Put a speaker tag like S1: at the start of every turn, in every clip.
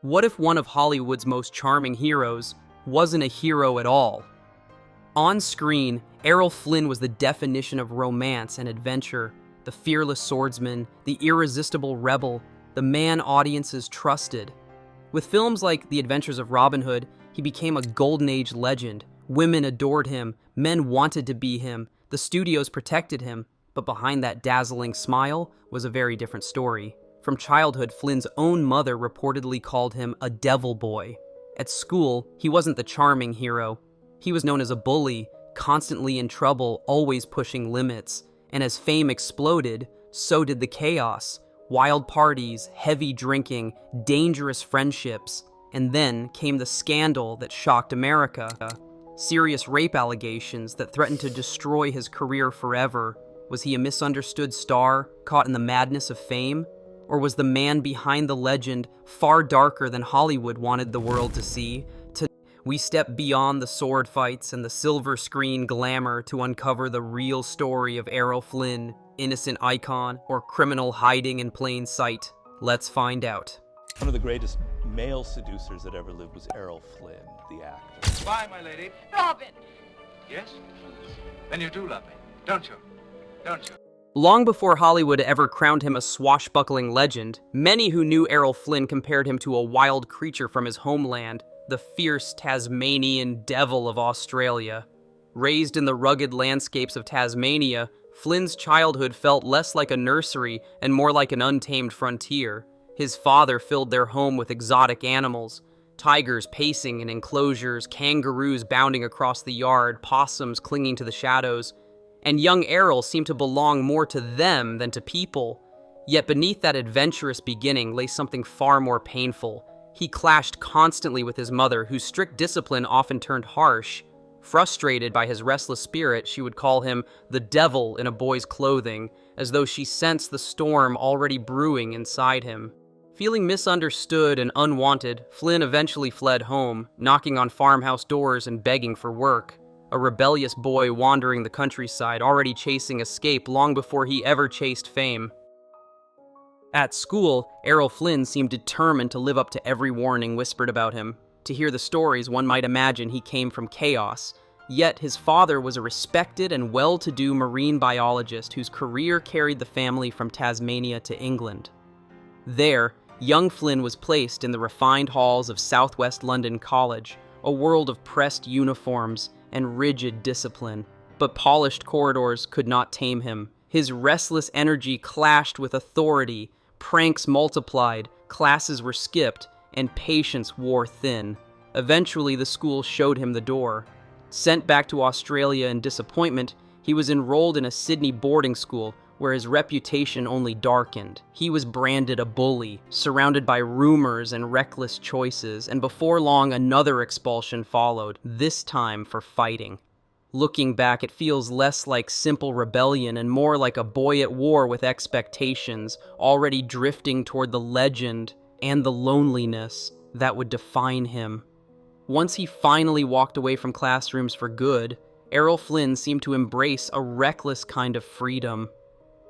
S1: What if one of Hollywood's most charming heroes wasn't a hero at all? On screen, Errol Flynn was the definition of romance and adventure, the fearless swordsman, the irresistible rebel, the man audiences trusted. With films like The Adventures of Robin Hood, he became a golden age legend. Women adored him, men wanted to be him, the studios protected him, but behind that dazzling smile was a very different story. From childhood, Flynn's own mother reportedly called him a devil boy. At school, he wasn't the charming hero. He was known as a bully, constantly in trouble, always pushing limits. And as fame exploded, so did the chaos. Wild parties, heavy drinking, dangerous friendships. And then came the scandal that shocked America. Serious rape allegations that threatened to destroy his career forever. Was he a misunderstood star, caught in the madness of fame? Or was the man behind the legend far darker than Hollywood wanted the world to see? We step beyond the sword fights and the silver screen glamour to uncover the real story of Errol Flynn, innocent icon or criminal hiding in plain sight. Let's find out.
S2: One of the greatest male seducers that ever lived was Errol Flynn, the actor.
S3: Bye, my lady.
S4: Robin!
S3: Yes? Then you do love me, don't you? Don't you?
S1: Long before Hollywood ever crowned him a swashbuckling legend, many who knew Errol Flynn compared him to a wild creature from his homeland, the fierce Tasmanian devil of Australia. Raised in the rugged landscapes of Tasmania, Flynn's childhood felt less like a nursery and more like an untamed frontier. His father filled their home with exotic animals, tigers pacing in enclosures, kangaroos bounding across the yard, possums clinging to the shadows. And young Errol seemed to belong more to them than to people. Yet beneath that adventurous beginning lay something far more painful. He clashed constantly with his mother, whose strict discipline often turned harsh. Frustrated by his restless spirit, she would call him the devil in a boy's clothing, as though she sensed the storm already brewing inside him. Feeling misunderstood and unwanted, Flynn eventually fled home, knocking on farmhouse doors and begging for work. A rebellious boy wandering the countryside, already chasing escape long before he ever chased fame. At school, Errol Flynn seemed determined to live up to every warning whispered about him. To hear the stories, one might imagine he came from chaos. Yet his father was a respected and well-to-do marine biologist whose career carried the family from Tasmania to England. There, young Flynn was placed in the refined halls of Southwest London College, a world of pressed uniforms and rigid discipline. But polished corridors could not tame him. His restless energy clashed with authority, pranks multiplied, classes were skipped, and patience wore thin. Eventually, the school showed him the door. Sent back to Australia in disappointment, he was enrolled in a Sydney boarding school where his reputation only darkened. He was branded a bully, surrounded by rumors and reckless choices, and before long another expulsion followed, this time for fighting. Looking back, it feels less like simple rebellion and more like a boy at war with expectations, already drifting toward the legend and the loneliness that would define him. Once he finally walked away from classrooms for good, Errol Flynn seemed to embrace a reckless kind of freedom.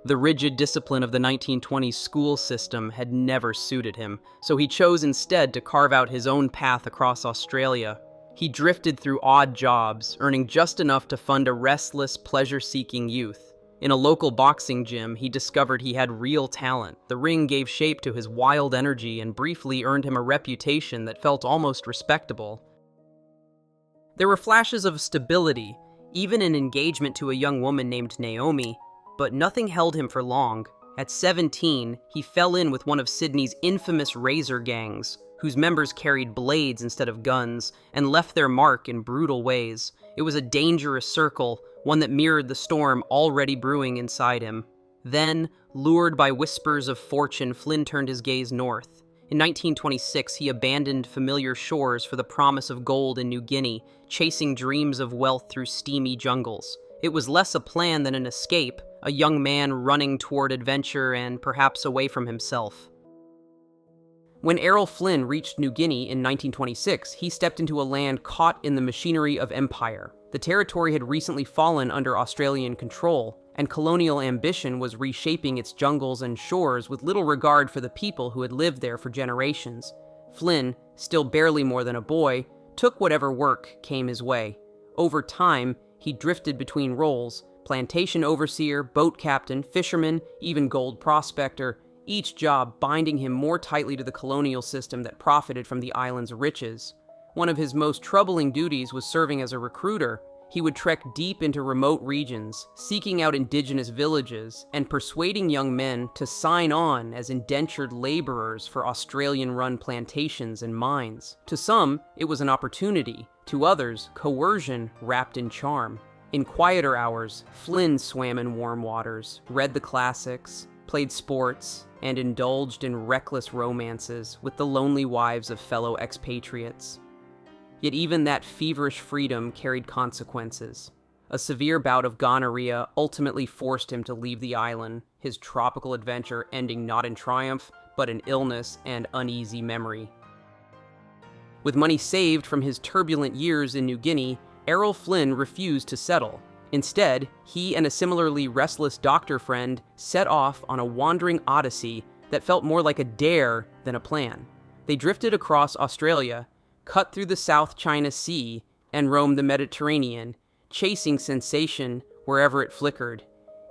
S1: The rigid discipline of the 1920s school system had never suited him, so he chose instead to carve out his own path across Australia. He drifted through odd jobs, earning just enough to fund a restless, pleasure-seeking youth. In a local boxing gym, he discovered he had real talent. The ring gave shape to his wild energy and briefly earned him a reputation that felt almost respectable. There were flashes of stability, even an engagement to a young woman named Naomi, but nothing held him for long. At 17, he fell in with one of Sydney's infamous razor gangs, whose members carried blades instead of guns, and left their mark in brutal ways. It was a dangerous circle, one that mirrored the storm already brewing inside him. Then, lured by whispers of fortune, Flynn turned his gaze north. In 1926, he abandoned familiar shores for the promise of gold in New Guinea, chasing dreams of wealth through steamy jungles. It was less a plan than an escape, a young man running toward adventure and perhaps away from himself. When Errol Flynn reached New Guinea in 1926, he stepped into a land caught in the machinery of empire. The territory had recently fallen under Australian control, and colonial ambition was reshaping its jungles and shores with little regard for the people who had lived there for generations. Flynn, still barely more than a boy, took whatever work came his way. Over time, he drifted between roles: plantation overseer, boat captain, fisherman, even gold prospector, each job binding him more tightly to the colonial system that profited from the island's riches. One of his most troubling duties was serving as a recruiter. He would trek deep into remote regions, seeking out indigenous villages and persuading young men to sign on as indentured laborers for Australian-run plantations and mines. To some, it was an opportunity. To others, coercion wrapped in charm. In quieter hours, Flynn swam in warm waters, read the classics, played sports, and indulged in reckless romances with the lonely wives of fellow expatriates. Yet even that feverish freedom carried consequences. A severe bout of gonorrhea ultimately forced him to leave the island, his tropical adventure ending not in triumph, but in illness and uneasy memory. With money saved from his turbulent years in New Guinea, Errol Flynn refused to settle. Instead, he and a similarly restless doctor friend set off on a wandering odyssey that felt more like a dare than a plan. They drifted across Australia, cut through the South China Sea, and roamed the Mediterranean, chasing sensation wherever it flickered.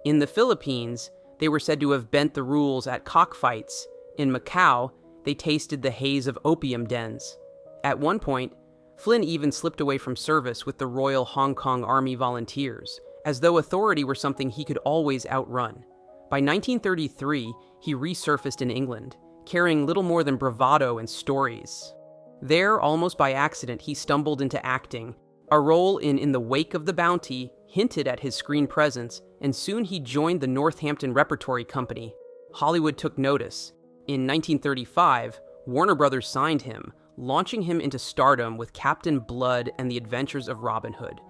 S1: In the Philippines, they were said to have bent the rules at cockfights. In Macau, they tasted the haze of opium dens. At one point, Flynn even slipped away from service with the Royal Hong Kong Army Volunteers, as though authority were something he could always outrun. By 1933, he resurfaced in England, carrying little more than bravado and stories. There, almost by accident, he stumbled into acting. A role in the Wake of the Bounty hinted at his screen presence, and soon he joined the Northampton Repertory Company. Hollywood took notice. In 1935, Warner Brothers signed him, launching him into stardom with Captain Blood and the Adventures of Robin Hood.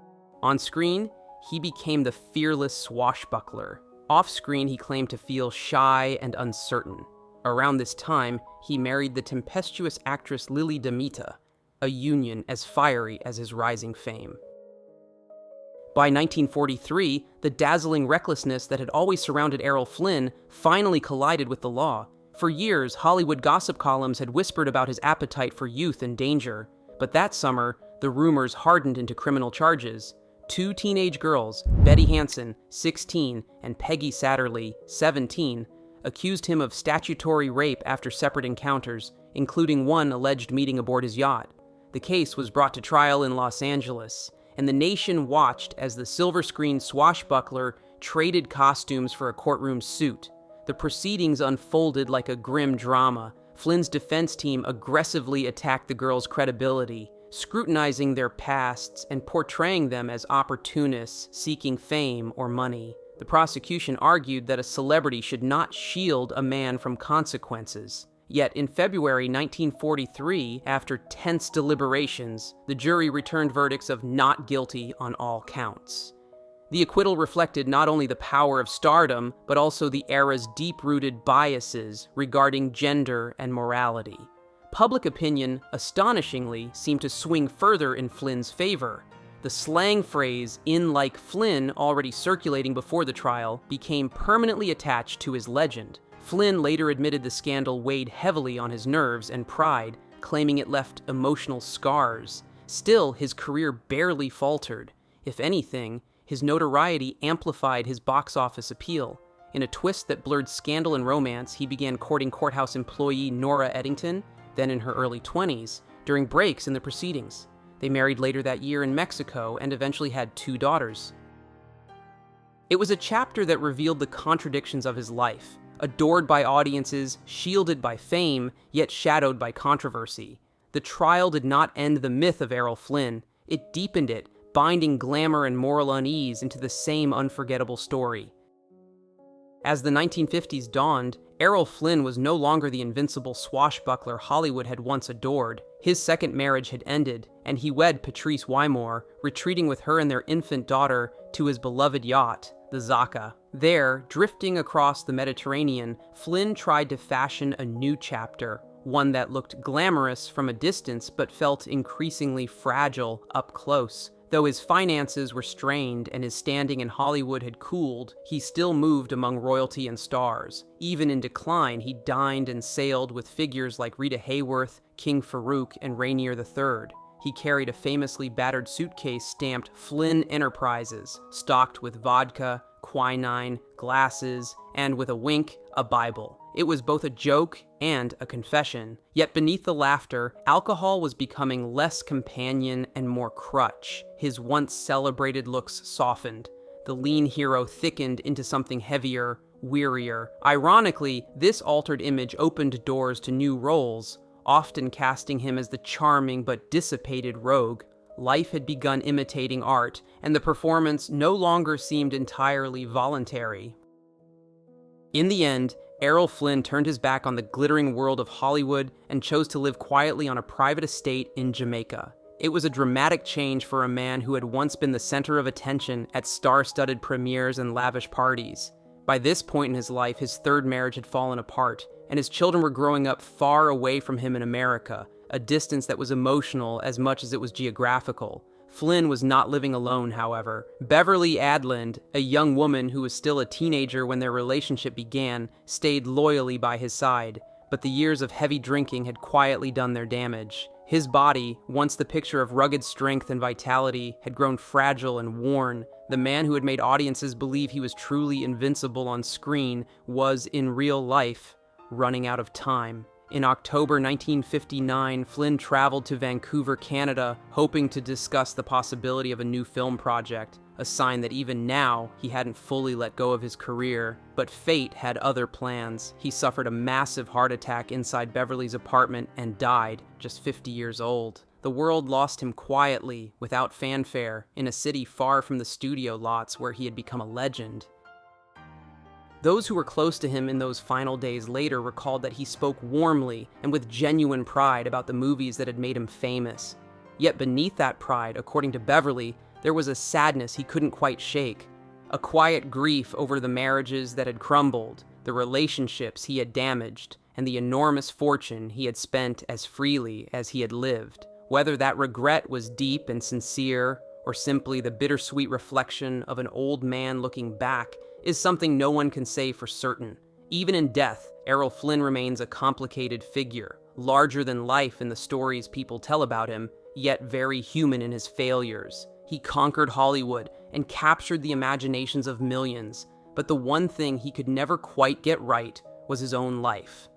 S1: On screen, he became the fearless swashbuckler. Off-screen, he claimed to feel shy and uncertain. Around this time, he married the tempestuous actress Lily Demita, a union as fiery as his rising fame. By 1943, the dazzling recklessness that had always surrounded Errol Flynn finally collided with the law. For years, Hollywood gossip columns had whispered about his appetite for youth and danger, but that summer, the rumors hardened into criminal charges. Two teenage girls, Betty Hansen, 16, and Peggy Satterley, 17, accused him of statutory rape after separate encounters, including one alleged meeting aboard his yacht. The case was brought to trial in Los Angeles, and the nation watched as the silver-screen swashbuckler traded costumes for a courtroom suit. The proceedings unfolded like a grim drama. Flynn's defense team aggressively attacked the girls' credibility, scrutinizing their pasts and portraying them as opportunists seeking fame or money. The prosecution argued that a celebrity should not shield a man from consequences. Yet in February 1943, after tense deliberations, the jury returned verdicts of not guilty on all counts. The acquittal reflected not only the power of stardom, but also the era's deep-rooted biases regarding gender and morality. Public opinion, astonishingly, seemed to swing further in Flynn's favor. The slang phrase, "in like Flynn," already circulating before the trial, became permanently attached to his legend. Flynn later admitted the scandal weighed heavily on his nerves and pride, claiming it left emotional scars. Still, his career barely faltered. If anything, his notoriety amplified his box office appeal. In a twist that blurred scandal and romance, he began courting courthouse employee Nora Eddington, then in her early 20s, during breaks in the proceedings. They married later that year in Mexico and eventually had 2 daughters. It was a chapter that revealed the contradictions of his life, adored by audiences, shielded by fame, yet shadowed by controversy. The trial did not end the myth of Errol Flynn. It deepened it, binding glamour and moral unease into the same unforgettable story. As the 1950s dawned, Errol Flynn was no longer the invincible swashbuckler Hollywood had once adored. His second marriage had ended, and he wed Patrice Wymore, retreating with her and their infant daughter to his beloved yacht, the Zaka. There, drifting across the Mediterranean, Flynn tried to fashion a new chapter, one that looked glamorous from a distance but felt increasingly fragile up close. Though his finances were strained and his standing in Hollywood had cooled, he still moved among royalty and stars. Even in decline, he dined and sailed with figures like Rita Hayworth, King Farouk, and Rainier III. He carried a famously battered suitcase stamped Flynn Enterprises, stocked with vodka, quinine, glasses, and with a wink, a Bible. It was both a joke and a confession. Yet beneath the laughter, alcohol was becoming less companion and more crutch. His once celebrated looks softened. The lean hero thickened into something heavier, wearier. Ironically, this altered image opened doors to new roles, often casting him as the charming but dissipated rogue. Life had begun imitating art, and the performance no longer seemed entirely voluntary. In the end, Errol Flynn turned his back on the glittering world of Hollywood and chose to live quietly on a private estate in Jamaica. It was a dramatic change for a man who had once been the center of attention at star-studded premieres and lavish parties. By this point in his life, his third marriage had fallen apart, and his children were growing up far away from him in America, a distance that was emotional as much as it was geographical. Flynn was not living alone, however. Beverly Adland, a young woman who was still a teenager when their relationship began, stayed loyally by his side, but the years of heavy drinking had quietly done their damage. His body, once the picture of rugged strength and vitality, had grown fragile and worn. The man who had made audiences believe he was truly invincible on screen was, in real life, running out of time. In October 1959, Flynn traveled to Vancouver, Canada, hoping to discuss the possibility of a new film project, a sign that even now, he hadn't fully let go of his career. But fate had other plans. He suffered a massive heart attack inside Beverly's apartment and died, just 50 years old. The world lost him quietly, without fanfare, in a city far from the studio lots where he had become a legend. Those who were close to him in those final days later recalled that he spoke warmly and with genuine pride about the movies that had made him famous. Yet beneath that pride, according to Beverly, there was a sadness he couldn't quite shake, a quiet grief over the marriages that had crumbled, the relationships he had damaged, and the enormous fortune he had spent as freely as he had lived. Whether that regret was deep and sincere, or simply the bittersweet reflection of an old man looking back, is something no one can say for certain. Even in death, Errol Flynn remains a complicated figure, larger than life in the stories people tell about him, yet very human in his failures. He conquered Hollywood and captured the imaginations of millions, but the one thing he could never quite get right was his own life.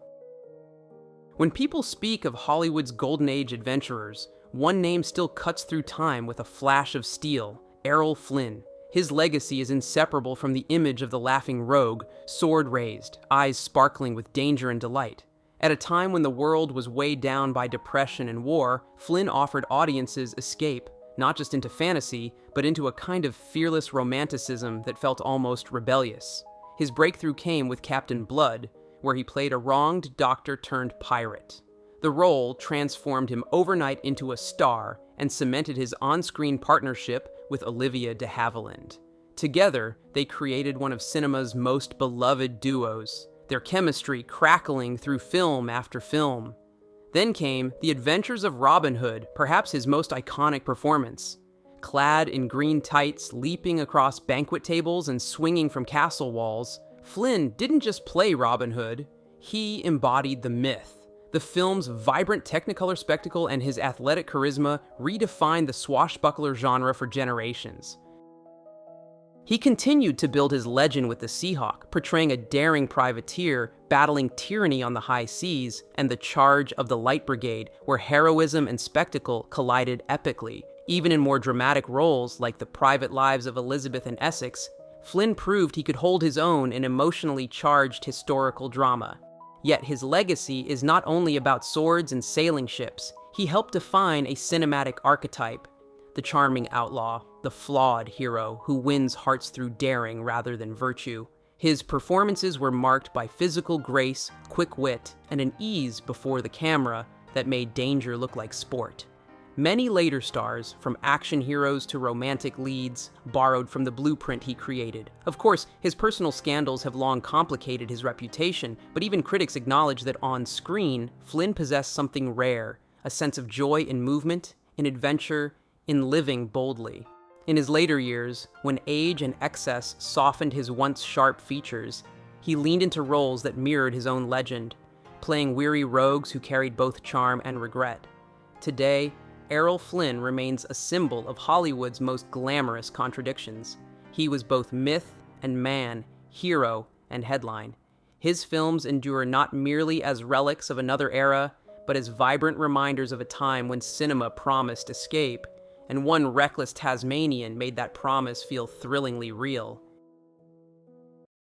S1: When people speak of Hollywood's golden age adventurers, one name still cuts through time with a flash of steel: Errol Flynn. His legacy is inseparable from the image of the laughing rogue, sword raised, eyes sparkling with danger and delight. At a time when the world was weighed down by depression and war, Flynn offered audiences escape, not just into fantasy, but into a kind of fearless romanticism that felt almost rebellious. His breakthrough came with Captain Blood, where he played a wronged doctor-turned-pirate. The role transformed him overnight into a star and cemented his on-screen partnership with Olivia de Havilland. Together, they created one of cinema's most beloved duos, their chemistry crackling through film after film. Then came The Adventures of Robin Hood, perhaps his most iconic performance. Clad in green tights, leaping across banquet tables and swinging from castle walls, Flynn didn't just play Robin Hood, he embodied the myth. The film's vibrant Technicolor spectacle and his athletic charisma redefined the swashbuckler genre for generations. He continued to build his legend with the Seahawk, portraying a daring privateer battling tyranny on the high seas, and The Charge of the Light Brigade, where heroism and spectacle collided epically. Even in more dramatic roles like The Private Lives of Elizabeth and Essex, Flynn proved he could hold his own in emotionally charged historical drama. Yet his legacy is not only about swords and sailing ships. He helped define a cinematic archetype: the charming outlaw, the flawed hero who wins hearts through daring rather than virtue. His performances were marked by physical grace, quick wit, and an ease before the camera that made danger look like sport. Many later stars, from action heroes to romantic leads, borrowed from the blueprint he created. Of course, his personal scandals have long complicated his reputation, but even critics acknowledge that on screen, Flynn possessed something rare: a sense of joy in movement, in adventure, in living boldly. In his later years, when age and excess softened his once sharp features, he leaned into roles that mirrored his own legend, playing weary rogues who carried both charm and regret. Today, Errol Flynn remains a symbol of Hollywood's most glamorous contradictions. He was both myth and man, hero and headline. His films endure not merely as relics of another era, but as vibrant reminders of a time when cinema promised escape, and one reckless Tasmanian made that promise feel thrillingly real.